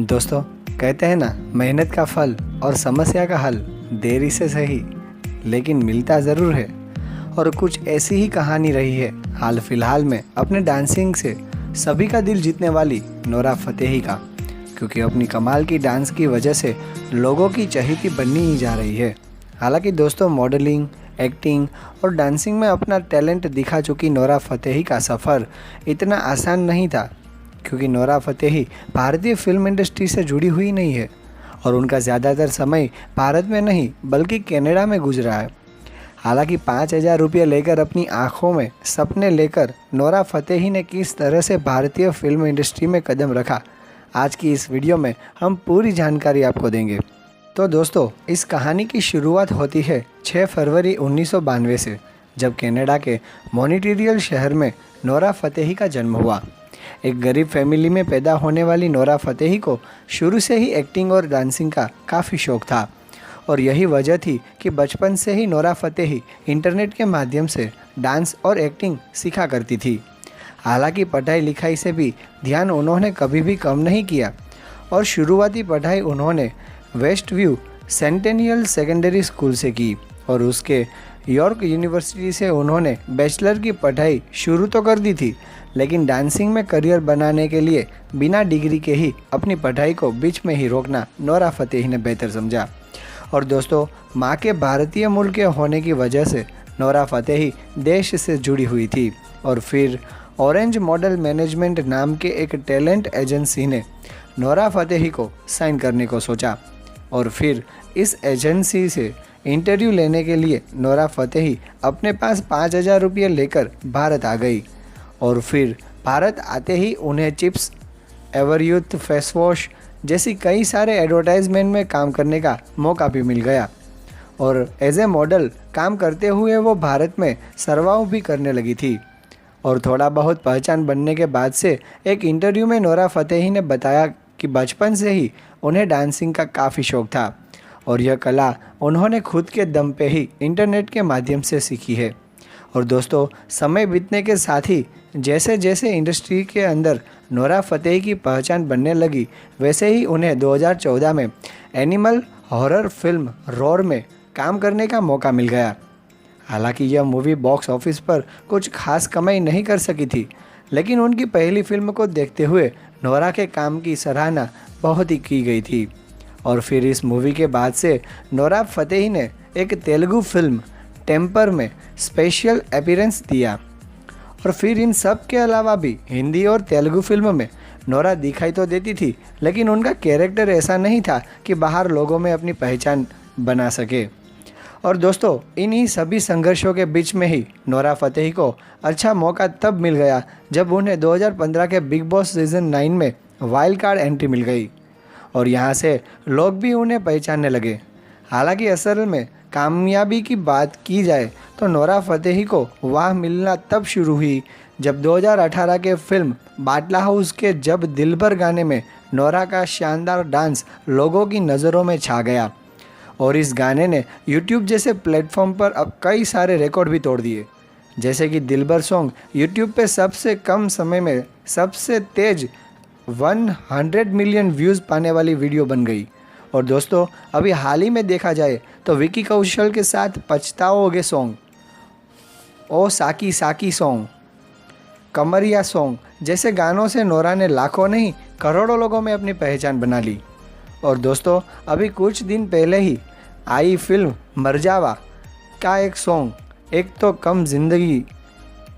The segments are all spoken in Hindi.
दोस्तों, कहते हैं ना, मेहनत का फल और समस्या का हल देरी से सही लेकिन मिलता ज़रूर है। और कुछ ऐसी ही कहानी रही है हाल फिलहाल में अपने डांसिंग से सभी का दिल जीतने वाली नोरा फतेही का, क्योंकि अपनी कमाल की डांस की वजह से लोगों की चहेती बननी ही जा रही है। हालांकि दोस्तों, मॉडलिंग, एक्टिंग और डांसिंग में अपना टैलेंट दिखा चुकी नोरा फतेही का सफ़र इतना आसान नहीं था, क्योंकि नोरा फतेही भारतीय फिल्म इंडस्ट्री से जुड़ी हुई नहीं है और उनका ज़्यादातर समय भारत में नहीं बल्कि कनाडा में गुजरा है। हालांकि 5,000 रुपये लेकर अपनी आंखों में सपने लेकर नोरा फतेही ने किस तरह से भारतीय फिल्म इंडस्ट्री में कदम रखा, आज की इस वीडियो में हम पूरी जानकारी आपको देंगे। तो दोस्तों, इस कहानी की शुरुआत होती है 6 फरवरी 1992 से, जब कनाडा के मॉन्ट्रियल शहर में नोरा फतेही का जन्म हुआ। एक गरीब फैमिली में पैदा होने वाली नोरा फतेही को शुरू से ही एक्टिंग और डांसिंग का काफ़ी शौक था और यही वजह थी कि बचपन से ही नोरा फतेही इंटरनेट के माध्यम से डांस और एक्टिंग सीखा करती थी। हालांकि पढ़ाई लिखाई से भी ध्यान उन्होंने कभी भी कम नहीं किया और शुरुआती पढ़ाई उन्होंने West View Centennial Secondary School से की और उसके यॉर्क यूनिवर्सिटी से उन्होंने बैचलर की पढ़ाई शुरू तो कर दी थी, लेकिन डांसिंग में करियर बनाने के लिए बिना डिग्री के ही अपनी पढ़ाई को बीच में ही रोकना नोरा फतेही ने बेहतर समझा। और दोस्तों, माँ के भारतीय मूल के होने की वजह से नोरा फतेही देश से जुड़ी हुई थी और फिर ऑरेंज मॉडल मैनेजमेंट नाम के एक टैलेंट एजेंसी ने नोरा फतेही को साइन करने को सोचा और फिर इस एजेंसी से इंटरव्यू लेने के लिए नोरा फतेही अपने पास 5,000 रुपये लेकर भारत आ गई। और फिर भारत आते ही उन्हें चिप्स, एवरयूथ फेस वॉश जैसी कई सारे एडवर्टाइजमेंट में काम करने का मौका भी मिल गया और एज ए मॉडल काम करते हुए वो भारत में सर्वाइव भी करने लगी थी। और थोड़ा बहुत पहचान बनने के बाद से एक इंटरव्यू में नोरा फतेही ने बताया कि बचपन से ही उन्हें डांसिंग का काफ़ी शौक था और यह कला उन्होंने खुद के दम पे ही इंटरनेट के माध्यम से सीखी है। और दोस्तों, समय बीतने के साथ ही जैसे जैसे इंडस्ट्री के अंदर नोरा फतेही की पहचान बनने लगी, वैसे ही उन्हें 2014 में एनिमल हॉरर फिल्म रोर में काम करने का मौका मिल गया। हालांकि यह मूवी बॉक्स ऑफिस पर कुछ खास कमाई नहीं कर सकी थी, लेकिन उनकी पहली फिल्म को देखते हुए नोरा के काम की सराहना बहुत ही की गई थी। और फिर इस मूवी के बाद से नोरा फतेही ने एक तेलुगु फिल्म टेम्पर में स्पेशल अपीयरेंस दिया और फिर इन सब के अलावा भी हिंदी और तेलुगु फिल्म में नोरा दिखाई तो देती थी, लेकिन उनका कैरेक्टर ऐसा नहीं था कि बाहर लोगों में अपनी पहचान बना सके। और दोस्तों, इन्हीं सभी संघर्षों के बीच में ही नोरा फतेही को अच्छा मौका तब मिल गया जब उन्हें 2015 के बिग बॉस सीज़न 9 में वाइल्ड कार्ड एंट्री मिल गई और यहाँ से लोग भी उन्हें पहचानने लगे। हालांकि असल में कामयाबी की बात की जाए तो नोरा फतेही को वाह मिलना तब शुरू हुई जब 2018 के फिल्म बाटला हाउस के जब दिलबर गाने में नोरा का शानदार डांस लोगों की नज़रों में छा गया और इस गाने ने यूट्यूब जैसे प्लेटफॉर्म पर अब कई सारे रिकॉर्ड भी तोड़ दिए। जैसे कि दिलबर सॉन्ग यूट्यूब पे सबसे कम समय में सबसे तेज 100 मिलियन व्यूज़ पाने वाली वीडियो बन गई। और दोस्तों, अभी हाल ही में देखा जाए तो विकी कौशल के साथ पछताओगे सॉन्ग, ओ साकी साकी सॉन्ग, कमरिया सॉन्ग जैसे गानों से नोरा ने लाखों नहीं करोड़ों लोगों में अपनी पहचान बना ली। और दोस्तों, अभी कुछ दिन पहले ही आई फिल्म मरजावा का एक सॉन्ग, एक तो कम जिंदगी,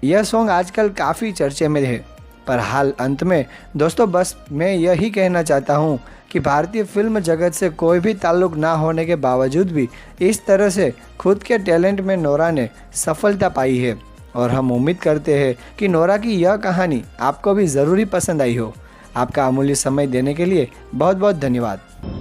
यह सॉन्ग आजकल काफ़ी चर्चे में है। पर हाल अंत में दोस्तों, बस मैं यही कहना चाहता हूँ कि भारतीय फिल्म जगत से कोई भी ताल्लुक़ ना होने के बावजूद भी इस तरह से खुद के टैलेंट में नोरा ने सफलता पाई है और हम उम्मीद करते हैं कि नोरा की यह कहानी आपको भी ज़रूरी पसंद आई हो। आपका अमूल्य समय देने के लिए बहुत बहुत धन्यवाद।